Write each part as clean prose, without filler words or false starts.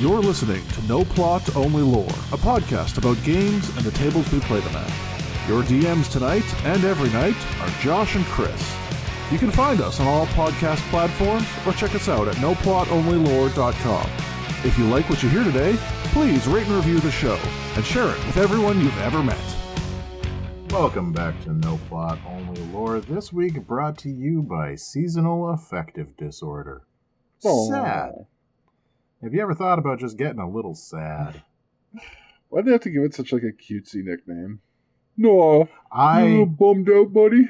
You're listening to No Plot, Only Lore, a podcast about games and the tables we play them at. Your DMs tonight and every night are Josh and Chris. You can find us on all podcast platforms or check us out at noplotonlylore.com. If you like what you hear today, please rate and review the show and share it with everyone you've ever met. Welcome back to No Plot, Only Lore. This week brought to you by Seasonal Affective Disorder. Sad. Have you ever thought about just getting a little sad? Why'd they have to give it such like a cutesy nickname? No, I bummed out, buddy.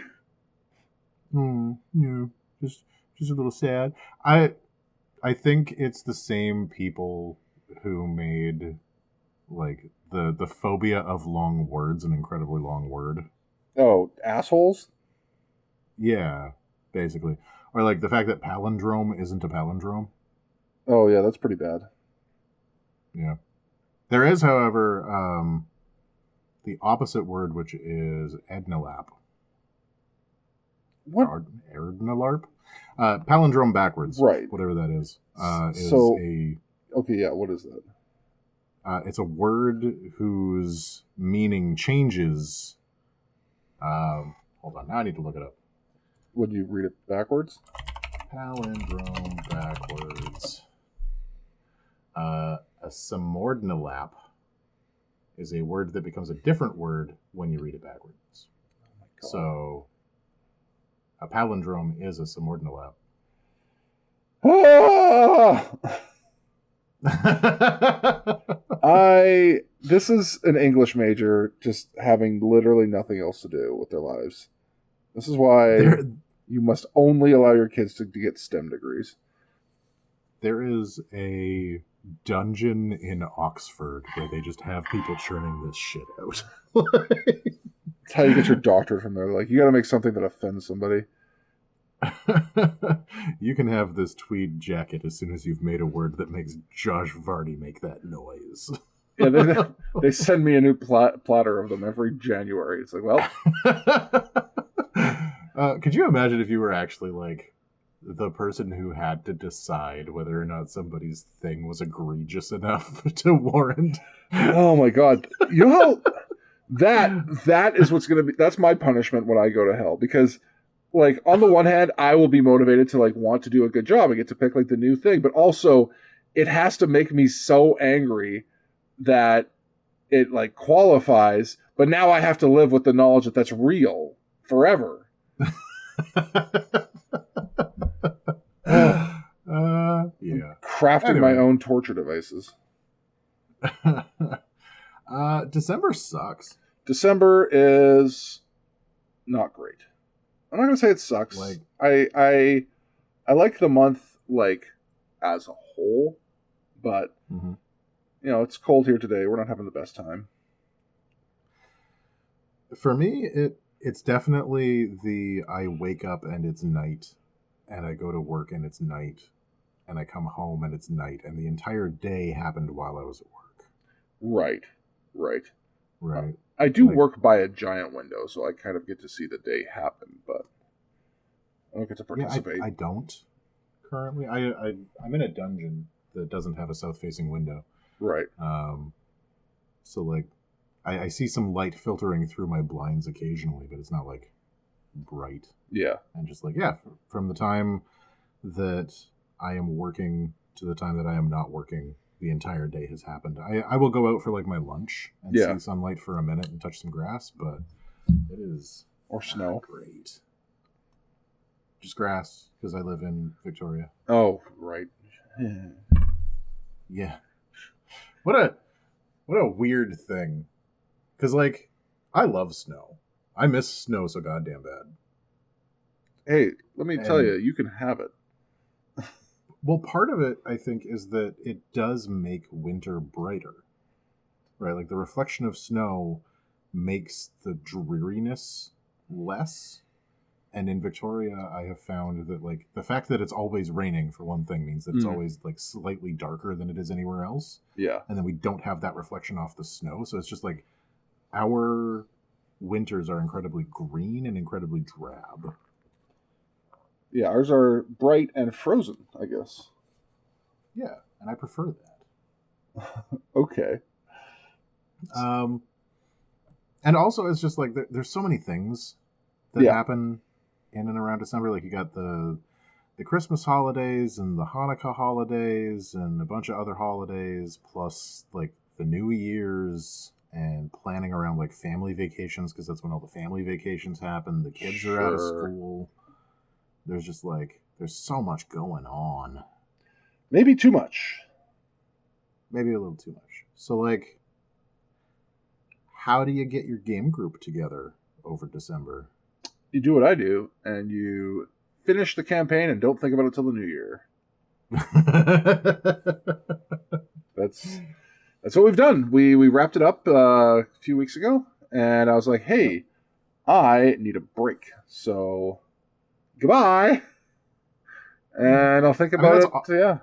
Just a little sad. I think it's the same people who made like the phobia of long words an incredibly long word. Oh, assholes? Yeah, basically. Or like the fact that palindrome isn't a palindrome. Oh yeah, that's pretty bad. Yeah. There is, however, the opposite word, which is Ednalap. What? Erdnalarp? Palindrome backwards. Right. Whatever that is. Okay, yeah, what is that? It's a word whose meaning changes. Hold on, now I need to look it up. Would you read it backwards? Palindrome backwards. A samordnalap is a word that becomes a different word when you read it backwards. Oh my God. So, a palindrome is a samordnalap. This is an English major just having literally nothing else to do with their lives. This is why you must only allow your kids to get STEM degrees. There is a dungeon in Oxford where they just have people churning this shit out. That's how you get your doctorate from there. Like, you got to make something that offends somebody. You can have this tweed jacket as soon as you've made a word that makes Josh Vardy make that noise. Yeah, they send me a new platter of them every January. It's like, well... Could you imagine if you were actually like the person who had to decide whether or not somebody's thing was egregious enough to warrant? Oh my God. You know how that is what's going to be, that's my punishment when I go to hell. Because like on the one hand, I will be motivated to like want to do a good job. I get to pick like the new thing, but also it has to make me so angry that it like qualifies, but now I have to live with the knowledge that that's real forever. Yeah. Crafting my own torture devices. December sucks. December is not great. I'm not gonna say it sucks. Like, I like the month like as a whole, but you know, it's cold here today. We're not having the best time. For me, it's definitely the I wake up and it's night, and I go to work and it's night, and I come home and it's night, and the entire day happened while I was at work. Right. I do work by a giant window, so I kind of get to see the day happen, but I don't get to participate. I don't currently. I'm in a dungeon that doesn't have a south-facing window. Right. So like, I see some light filtering through my blinds occasionally, but it's not like bright. Yeah. And just like, yeah, from the time that I am working to the time that I am not working, the entire day has happened. I will go out for like my lunch and see sunlight for a minute and touch some grass, but it is or snow. Great. Just grass, because I live in Victoria. Oh, right. Yeah. What a weird thing. Because, like, I love snow. I miss snow so goddamn bad. Hey, let me tell you, you can have it. Well, part of it, I think, is that it does make winter brighter. Right? Like, the reflection of snow makes the dreariness less. And in Victoria, I have found that, like, the fact that it's always raining, for one thing, means that it's always, like, slightly darker than it is anywhere else. Yeah. And then we don't have that reflection off the snow. So it's just, like, our winters are incredibly green and incredibly drab. Yeah, ours are bright and frozen, I guess. Yeah, and I prefer that. Okay. And also, it's just like there's so many things that Yeah. happen in and around December. Like you got the Christmas holidays and the Hanukkah holidays and a bunch of other holidays, plus like the New Year's and planning around like family vacations because that's when all the family vacations happen. The kids are out of Sure. school. There's just like there's so much going on. Maybe too much. Maybe a little too much. So like, how do you get your game group together over December? You do what I do, and you finish the campaign and don't think about it till the new year. That's what we've done. We wrapped it up a few weeks ago, and I was like, hey, I need a break. So, goodbye. And I'll think about that's it. Yeah.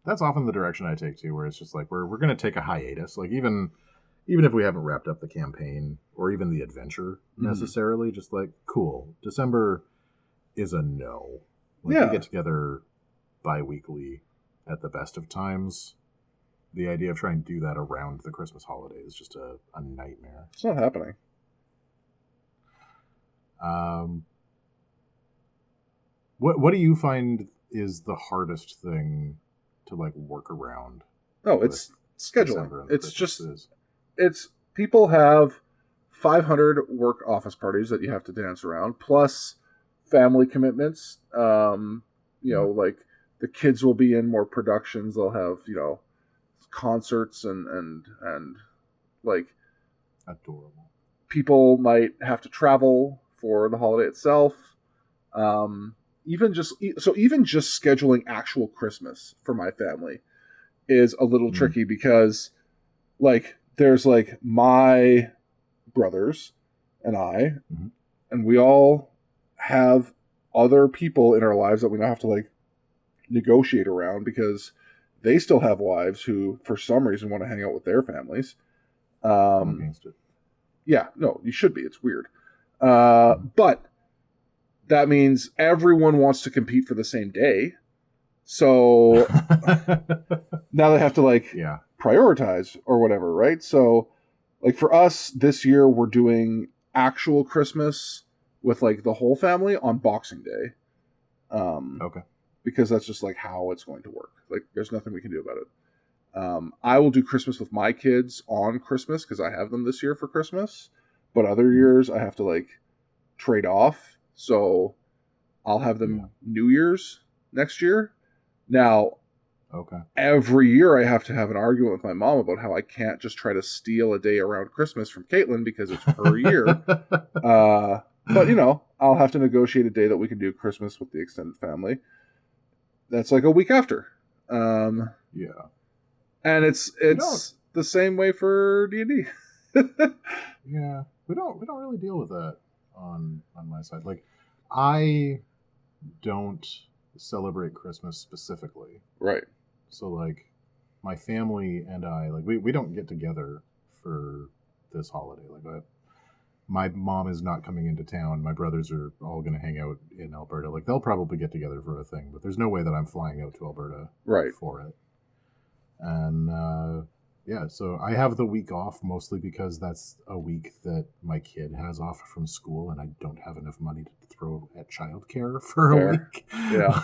That's often the direction I take too, where it's just like we're going to take a hiatus. Like even if we haven't wrapped up the campaign or even the adventure necessarily, just like cool. December is a no. Like Yeah. we get together bi-weekly at the best of times. The idea of trying to do that around the Christmas holiday is just a nightmare. It's not happening. What do you find is the hardest thing to like work around? No, it's scheduling. December and It's Christmas? it's people have 500 work office parties that you have to dance around, plus family commitments. Like the kids will be in more productions. They'll have, concerts and like Adorable. people might have to travel for the holiday itself. Even just scheduling actual Christmas for my family is a little tricky because like there's like my brothers and I, and we all have other people in our lives that we now have to like negotiate around because they still have wives who for some reason want to hang out with their families. I'm against it. Yeah, no, you should be. It's weird. But that means everyone wants to compete for the same day. So now they have to like prioritize or whatever, right? So like for us this year, we're doing actual Christmas with like the whole family on Boxing Day. Okay. Because that's just like how it's going to work. Like there's nothing we can do about it. I will do Christmas with my kids on Christmas because I have them this year for Christmas. But other years I have to like trade off. So I'll have them New Year's next year. Now, every year I have to have an argument with my mom about how I can't just try to steal a day around Christmas from Caitlin because it's her year. But, I'll have to negotiate a day that we can do Christmas with the extended family. That's like a week after. And it's the same way for D&D. Yeah, we don't really deal with that on my side. Like, I don't celebrate Christmas specifically, right? So like, my family and I, like, we don't get together for this holiday. Like, my mom is not coming into town. My brothers are all going to hang out in Alberta. Like, they'll probably get together for a thing, but there's no way that I'm flying out to Alberta for it. And so I have the week off mostly because that's a week that my kid has off from school, and I don't have enough money to throw at childcare for a week. Yeah,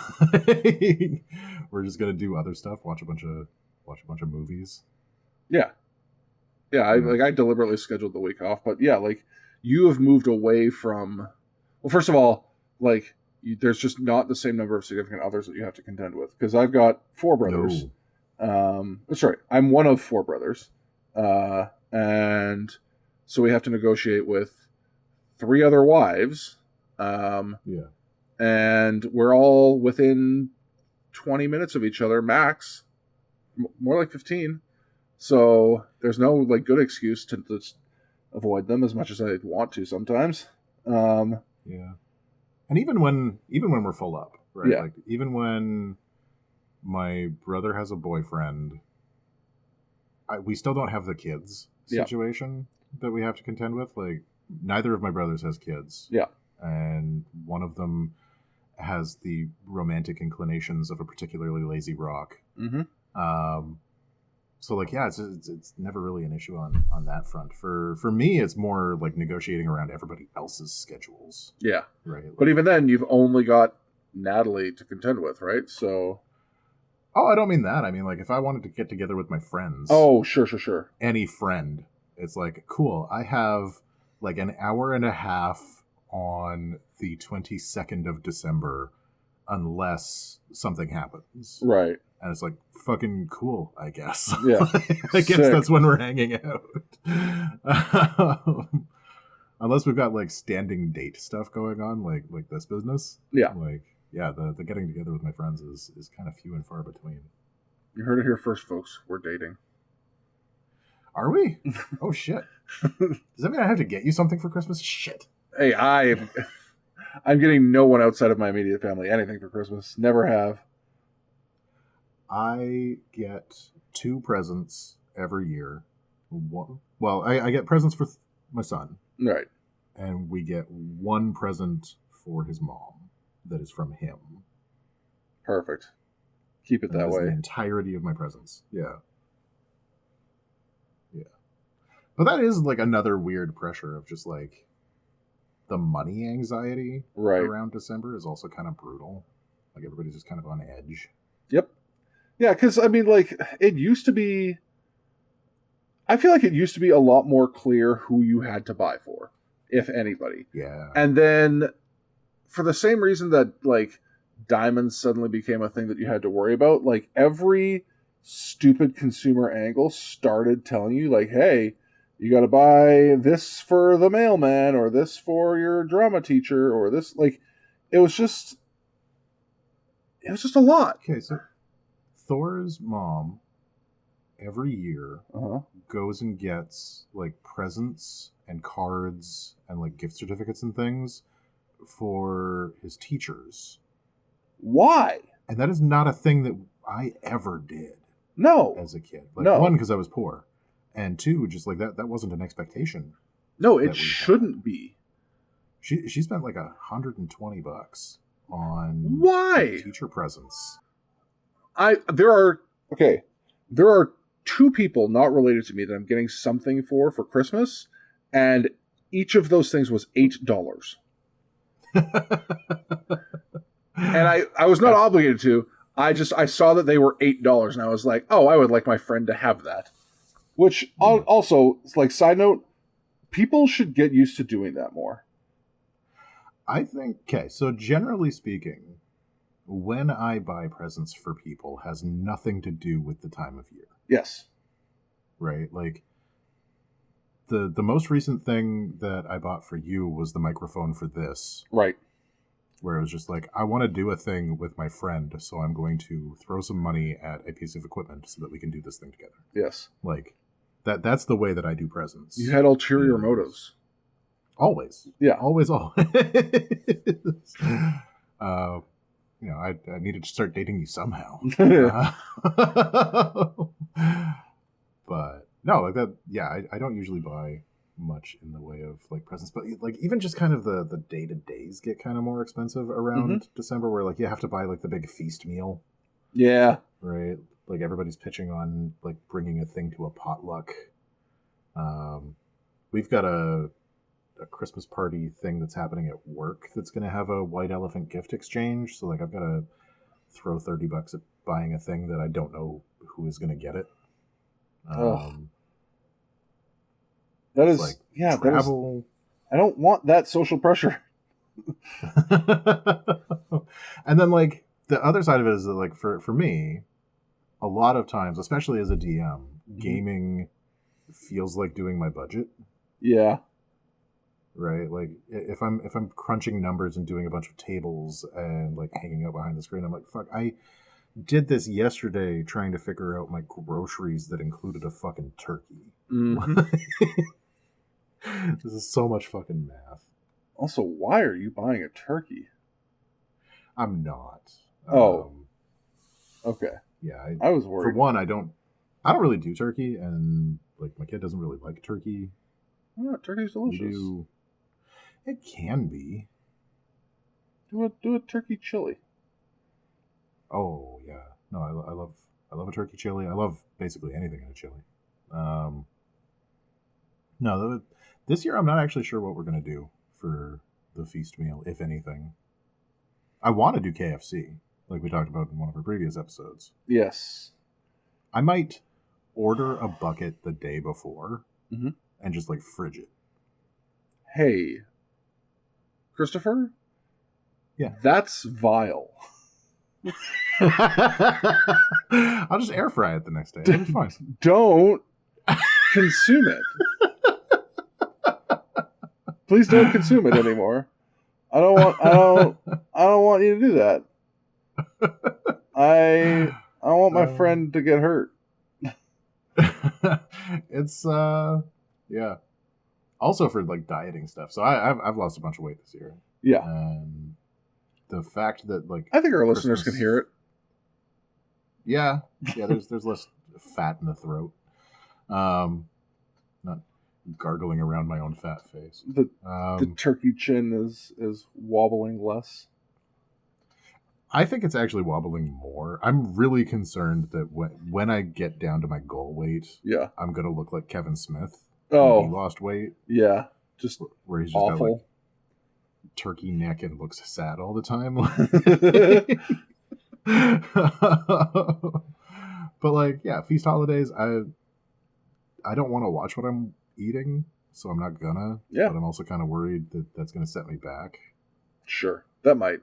we're just gonna do other stuff, watch a bunch of movies. Yeah. I deliberately scheduled the week off, but like you have moved away from. Well, first of all, like there's just not the same number of significant others that you have to contend with because I've got 4 brothers. No. Sorry, I'm one of 4 brothers. And so we have to negotiate with 3 other wives. And we're all within 20 minutes of each other, max. More like 15. So there's no like good excuse to just avoid them as much as I want to sometimes. And even when we're full up, right? Yeah. Like even when my brother has a boyfriend, we still don't have the kids situation that we have to contend with. Like, neither of my brothers has kids. Yeah. And one of them has the romantic inclinations of a particularly lazy rock. Mm-hmm. So like, yeah, it's never really an issue on that front. For me, it's more like negotiating around everybody else's schedules. Yeah. Right. Like, But even then, you've only got Natalie to contend with, right? So. oh, I don't mean that. I mean, like, if I wanted to get together with my friends. Oh, sure. Any friend. It's like, cool, I have like an hour and a half on the 22nd of December unless something happens. Right. And it's like, fucking cool, I guess. Yeah. I guess Sick. that's when we're hanging out. Unless we've got like standing date stuff going on, like this business. Yeah. Like, yeah, the getting together with my friends is kind of few and far between. You heard it here first, folks. We're dating. Are we? Oh, shit. Does that mean I have to get you something for Christmas? Shit. Hey, I'm getting no one outside of my immediate family anything for Christmas. Never have. I get 2 presents every year. Well, I get presents for my son. Right. And we get 1 present for his mom that is from him. Perfect. Keep it that is way. The entirety of my presents. Yeah. Yeah. But that is like another weird pressure of just like the money anxiety around December is also kind of brutal. Like everybody's just kind of on edge. Yep. Yeah, because I mean, like, it used to be. I feel like it used to be a lot more clear who you had to buy for, if anybody. Yeah. And then, for the same reason that, like, diamonds suddenly became a thing that you had to worry about, like, every stupid consumer angle started telling you, like, hey, you got to buy this for the mailman, or this for your drama teacher, or this, like, it was just a lot. Okay, so Thor's mom every year goes and gets like presents and cards and like gift certificates and things for his teachers. Why? And that is not a thing that I ever did. No. As a kid. Like, no. 1, because I was poor. And 2, just like that wasn't an expectation. No, it shouldn't be. She spent like $120 on why teacher presents. There are 2 people not related to me that I'm getting something for Christmas, and each of those things was $8. And I was not obligated to. I saw that they were $8, and I was like, oh, I would like my friend to have that. Which also, like, side note, people should get used to doing that more. I think, okay, so generally speaking, when I buy presents for people has nothing to do with the time of year. Yes. Right? Like, the most recent thing that I bought for you was the microphone for this. Right. Where it was just like, I want to do a thing with my friend, so I'm going to throw some money at a piece of equipment so that we can do this thing together. Yes. Like, that's the way that I do presents. You had ulterior motives. Always. Yeah. Always. I needed to start dating you somehow. But no, like that. Yeah, I don't usually buy much in the way of like presents, but like even just kind of the day-to-days get kind of more expensive around December, where like you have to buy like the big feast meal. Yeah. Right. Like everybody's pitching on like bringing a thing to a potluck. We've got a Christmas party thing that's happening at work that's going to have a white elephant gift exchange. So like I've got to throw $30 at buying a thing that I don't know who is going to get it. That is like travel. I don't want that social pressure. And then like the other side of it is that like for me, a lot of times, especially as a DM, gaming feels like doing my budget. Yeah. Right, like if I'm crunching numbers and doing a bunch of tables and like hanging out behind the screen, I'm like, fuck, I did this yesterday trying to figure out my groceries that included a fucking turkey. This is so much fucking math. Also, why are you buying a turkey? I'm not. Okay. Yeah, I was worried. For one, I don't really do turkey, and like my kid doesn't really like turkey. Oh, turkey's delicious. It can be. Do a turkey chili. Oh yeah, no, I love I love a turkey chili. I love basically anything in a chili. No, this year I'm not actually sure what we're going to do for the feast meal, if anything. I want to do KFC, like we talked about in one of our previous episodes. Yes. I might order a bucket the day before Mhm. and just like fridge it. Hey, Christopher? Yeah. That's vile. I'll just air fry it the next day. It'll be fine. Don't consume it. Please don't consume it anymore. I don't want you to do that. I want my friend to get hurt. It's yeah. Also for like dieting stuff. So I've lost a bunch of weight this year. Yeah. And the fact that like I think our listeners can hear it. Yeah. There's less fat in the throat. Not gargling around my own fat face. The turkey chin is wobbling less. I think it's actually wobbling more. I'm really concerned that when I get down to my goal weight, Yeah. I'm gonna look like Kevin Smith. Oh, When he lost weight, yeah. Just where he's just got like awful. turkey neck and looks sad all the time. But like, yeah, feast holidays. I don't want to watch what I'm eating, so I'm not gonna. Yeah. But I'm also kind of worried that that's gonna set me back. Sure. It might.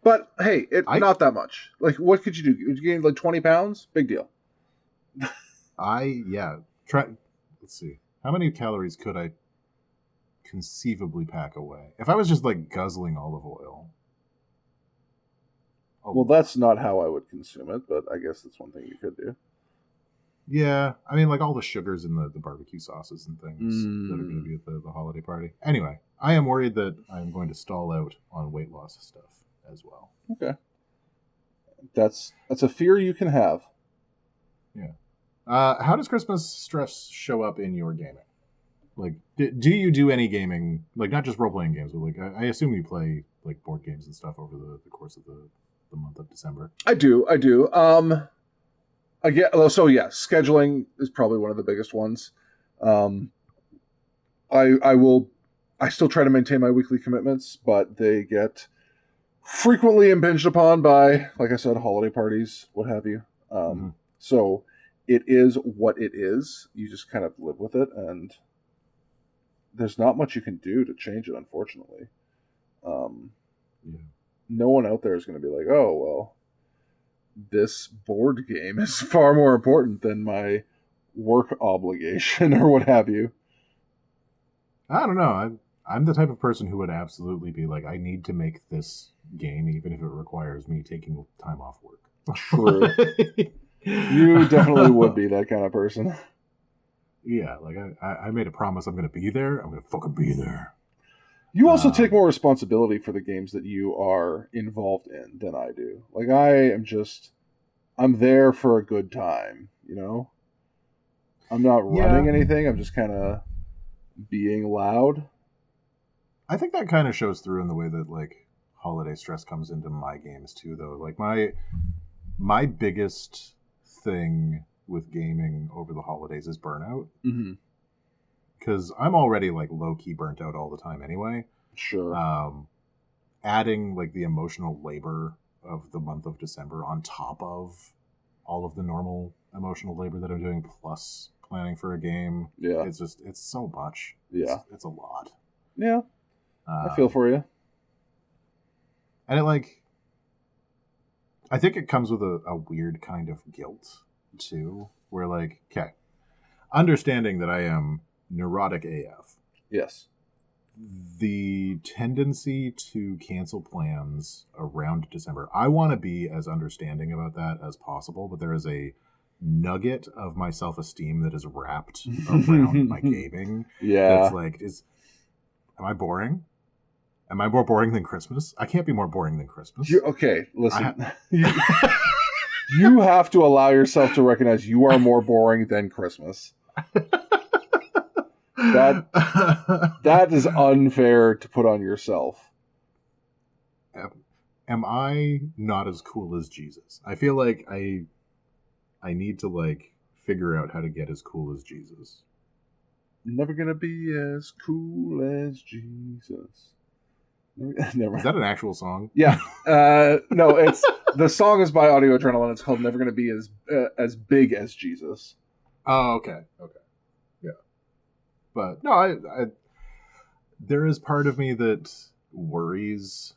But hey, not that much. Like, what could you do? You gain like 20 pounds? Big deal. Try. Let's see. How many calories could I conceivably pack away if I was just like guzzling olive oil? Oh, Well, that's not how I would consume it, but I guess that's one thing you could do. yeah. I mean, like all the sugars in the barbecue sauces and things that are going to be at the holiday party. Anyway, I am worried that I'm going to stall out on weight loss stuff as well. Okay. That's a fear you can have. Yeah. How does Christmas stress show up in your gaming? Like, do you do any gaming, like not just role-playing games, but like I assume you play like board games and stuff over the course of the month of December? I do. So yeah, scheduling is probably one of the biggest ones. I still try to maintain my weekly commitments, but they get frequently impinged upon by, like I said, holiday parties, what have you. So it is what it is. You just kind of live with it, and there's not much you can do to change it, unfortunately. No one out there is going to be like, oh, well, this board game is far more important than my work obligation or what have you. I don't know. I'm the type of person who would absolutely be like, I need to make this game, even if it requires me taking time off work. True. You definitely would be that kind of person. Yeah, like I made a promise I'm going to be there. I'm going to fucking be there. You also take more responsibility for the games that you are involved in than I do. Like, I'm there for a good time, you know? I'm not running anything. I'm just kind of being loud. I think that kind of shows through in the way that, like, holiday stress comes into my games, too, though. Like, my biggest thing with gaming over the holidays is burnout. Mm-hmm. Because I'm already, like, low-key burnt out all the time anyway. Sure. Adding, like, the emotional labor of the month of December on top of all of the normal emotional labor that I'm doing, plus planning for a game. Yeah. It's so much. Yeah. It's a lot. Yeah. I feel for you. And it, like, I think it comes with a weird kind of guilt, too. Where, like, okay, understanding that I am neurotic AF. Yes. The tendency to cancel plans around December. I want to be as understanding about that as possible, but there is a nugget of my self-esteem that is wrapped around my gaming. Yeah. That's like, am I boring? Am I more boring than Christmas? I can't be more boring than Christmas. Okay, listen. You have to allow yourself to recognize you are more boring than Christmas. That is unfair to put on yourself. Am I not as cool as Jesus? I feel like I need to like figure out how to get as cool as Jesus. Never gonna be as cool as Jesus. Never. Is that an actual song? Yeah. No, it's the song is by Audio Adrenaline. It's called "Never Gonna Be as Big as Jesus." Oh, okay, yeah. But no, I there is part of me that worries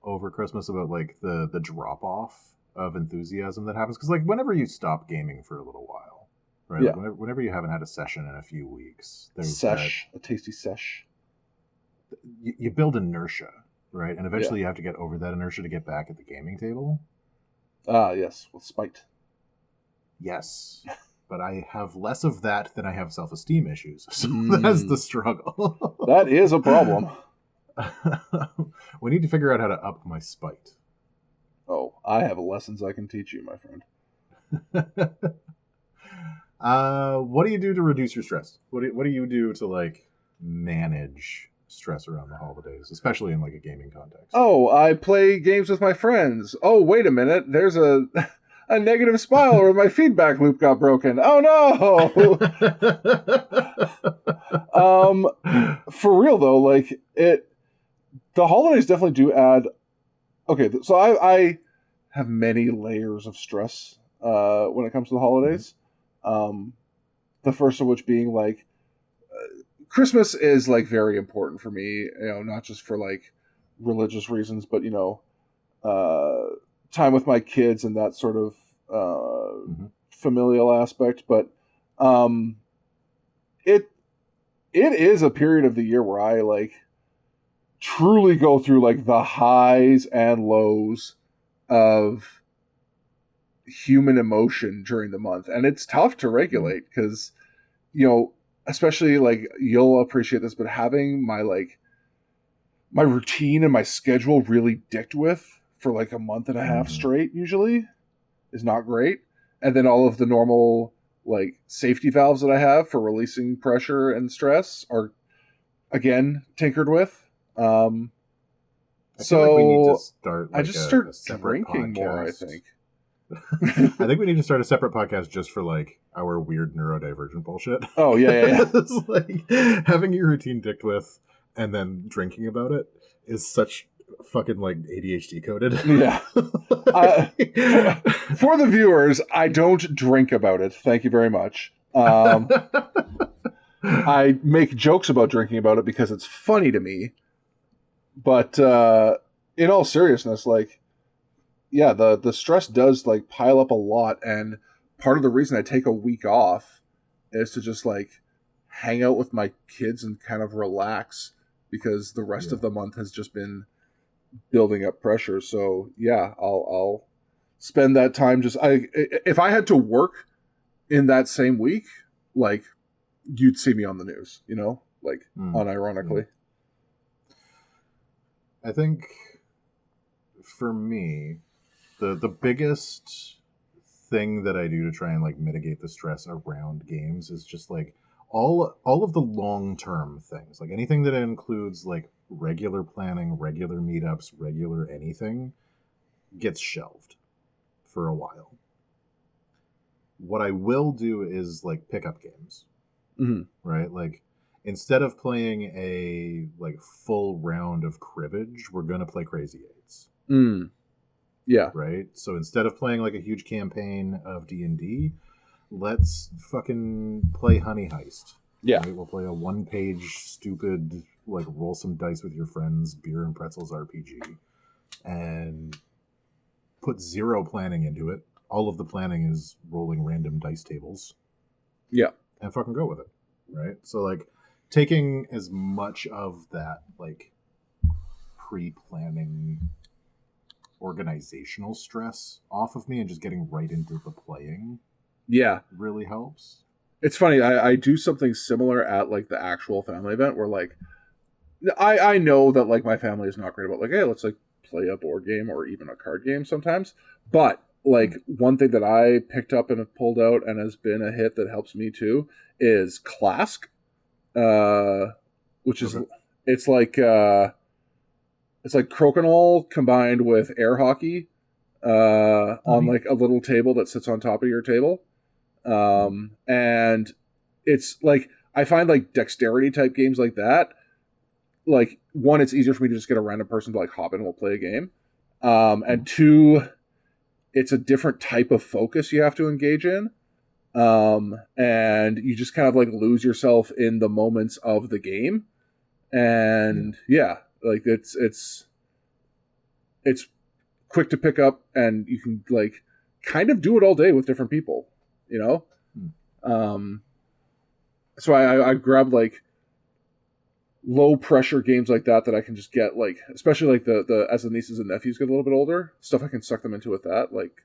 over Christmas about like the drop off of enthusiasm that happens, because like whenever you stop gaming for a little while, right? Yeah. Like, whenever you haven't had a session in a few weeks, there's A tasty sesh. you build inertia, right? And eventually you have to get over that inertia to get back at the gaming table. Ah, yes, with spite. Yes. But I have less of that than I have self-esteem issues. So that's the struggle. That is a problem. We need to figure out how to up my spite. Oh, I have lessons I can teach you, my friend. What do you do to reduce your stress? What do you do to like manage stress around the holidays, especially in like a gaming context? Oh, I play games with my friends. Oh, wait a minute. There's a negative spiral where my feedback loop got broken. Oh no. For real though, like the holidays definitely do add. Okay, so I have many layers of stress when it comes to the holidays. The first of which being like Christmas is like very important for me, not just for like religious reasons, but time with my kids and that sort of familial aspect. But it is a period of the year where I like truly go through like the highs and lows of human emotion during the month, and it's tough to regulate because especially like you'll appreciate this, but having my routine and my schedule really dicked with for like a month and a half straight usually is not great. And then all of the normal like safety valves that I have for releasing pressure and stress are again tinkered with. I feel like we need to start I just start drinking more, I think. I think we need to start a separate podcast just for like our weird neurodivergent bullshit. Oh yeah. It's like having your routine dicked with and then drinking about it is such fucking like ADHD coded. Yeah. For the viewers, I don't drink about it. Thank you very much. I make jokes about drinking about it because it's funny to me. But in all seriousness, like, yeah, the stress does like pile up a lot, and part of the reason I take a week off is to just like hang out with my kids and kind of relax, because the rest of the month has just been building up pressure. So yeah, I'll spend that time if I had to work in that same week, like you'd see me on the news, like unironically. I think for me, the biggest thing that I do to try and like mitigate the stress around games is just like all of the long-term things, like anything that includes like regular planning, regular meetups, regular anything gets shelved for a while. What I will do is like pick up games, right? Like instead of playing a like full round of cribbage, we're gonna play Crazy Eights. Yeah. Right. So instead of playing like a huge campaign of D&D, let's fucking play Honey Heist. Yeah. Right? We'll play a 1-page stupid like roll some dice with your friends, beer and pretzels RPG, and put zero planning into it. All of the planning is rolling random dice tables. Yeah. And fucking go with it. Right. So like taking as much of that like pre-planning organizational stress off of me and just getting right into the playing really helps. It's funny, I do something similar at like the actual family event where like I know that like my family is not great about like, hey, let's like play a board game or even a card game sometimes, but like one thing that I picked up and have pulled out and has been a hit that helps me too is Clask, which is it's like Crokinole combined with air hockey, on like a little table that sits on top of your table. And it's like, I find like dexterity type games like that, like, one, it's easier for me to just get a random person to like hop in and we'll play a game. And two, it's a different type of focus you have to engage in. And you just kind of like lose yourself in the moments of the game. And yeah, like it's quick to pick up and you can like kind of do it all day with different people, you know? So I grabbed like low pressure games like that I can just get, like, especially like the as the nieces and nephews get a little bit older, stuff I can suck them into with that, like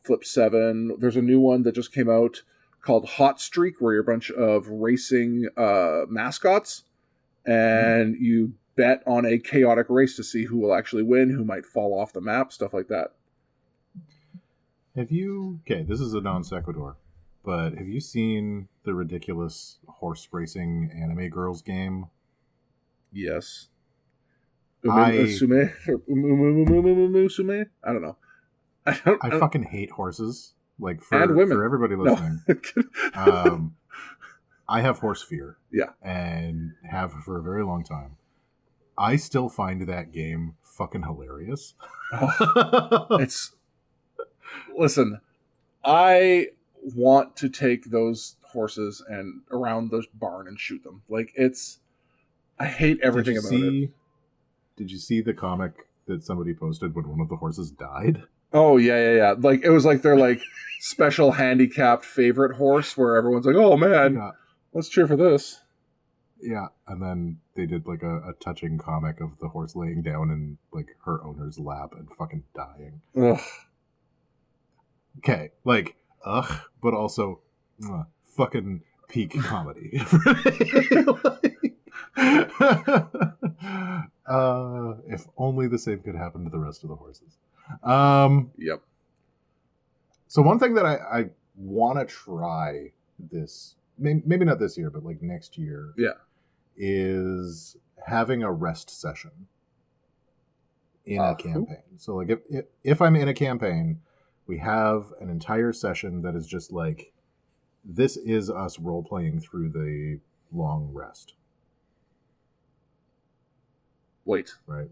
Flip 7. There's a new one that just came out called Hot Streak, where you're a bunch of racing mascots, and you bet on a chaotic race to see who will actually win, who might fall off the map, stuff like that. This is a non sequitur, but have you seen the ridiculous horse racing anime girls game? Yes. Musume? I don't know. I fucking hate horses. Like, and women. For everybody listening. No. I have horse fear. Yeah. And have for a very long time. I still find that game fucking hilarious. Listen, I want to take those horses and around the barn and shoot them. Like, I hate everything about it. Did you see the comic that somebody posted when one of the horses died? Oh, yeah. Like, it was like their, like, special handicapped favorite horse where everyone's like, oh, man, let's cheer for this. Yeah, and then they did, like, a touching comic of the horse laying down in, like, her owner's lap and fucking dying. Ugh. Okay, like, but also, fucking peak comedy. If only the same could happen to the rest of the horses. Yep. So one thing that I want to try this, maybe not this year, but like next year, is having a rest session in a campaign. So like if I'm in a campaign, we have an entire session that is just like, this is us role-playing through the long rest. Wait. Right?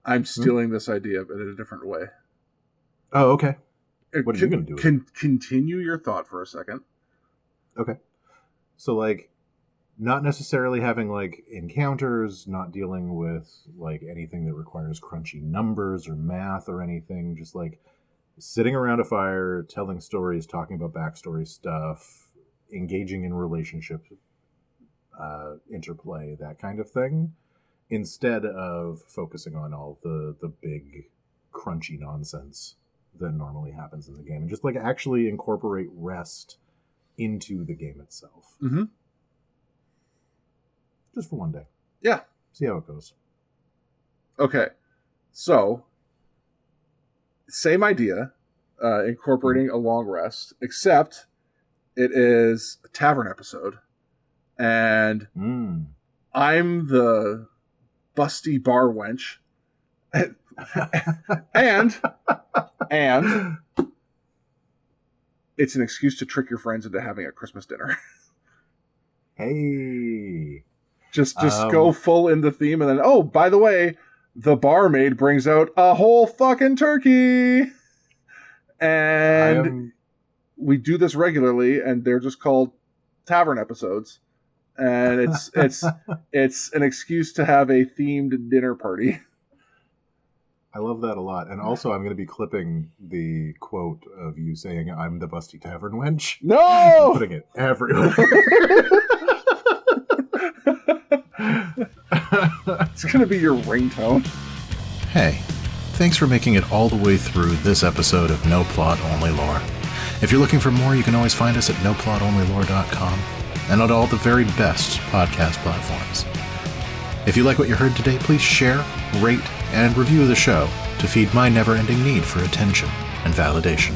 I'm stealing this idea, but in a different way. Oh, okay. What are you going to do? Continue your thought for a second. Okay. So, like, not necessarily having, like, encounters, not dealing with, like, anything that requires crunchy numbers or math or anything. Just, like, sitting around a fire, telling stories, talking about backstory stuff, engaging in relationship interplay, that kind of thing, instead of focusing on all the big crunchy nonsense that normally happens in the game, and just like actually incorporate rest into the game itself. Mm-hmm. Just for one day. Yeah. See how it goes. Okay. So, same idea, incorporating a long rest, except it is a tavern episode. And I'm the busty bar wench. and it's an excuse to trick your friends into having a Christmas dinner. Hey. Just go full in the theme, and then, oh, by the way, the barmaid brings out a whole fucking turkey. And we do this regularly, and they're just called tavern episodes. And it's an excuse to have a themed dinner party. I love that a lot. And also, I'm going to be clipping the quote of you saying, I'm the busty tavern wench. No! Putting it everywhere. It's going to be your ringtone. Hey, thanks for making it all the way through this episode of No Plot Only Lore. If you're looking for more, you can always find us at noplotonlylore.com and on all the very best podcast platforms. If you like what you heard today, please share, rate, and review the show to feed my never-ending need for attention and validation.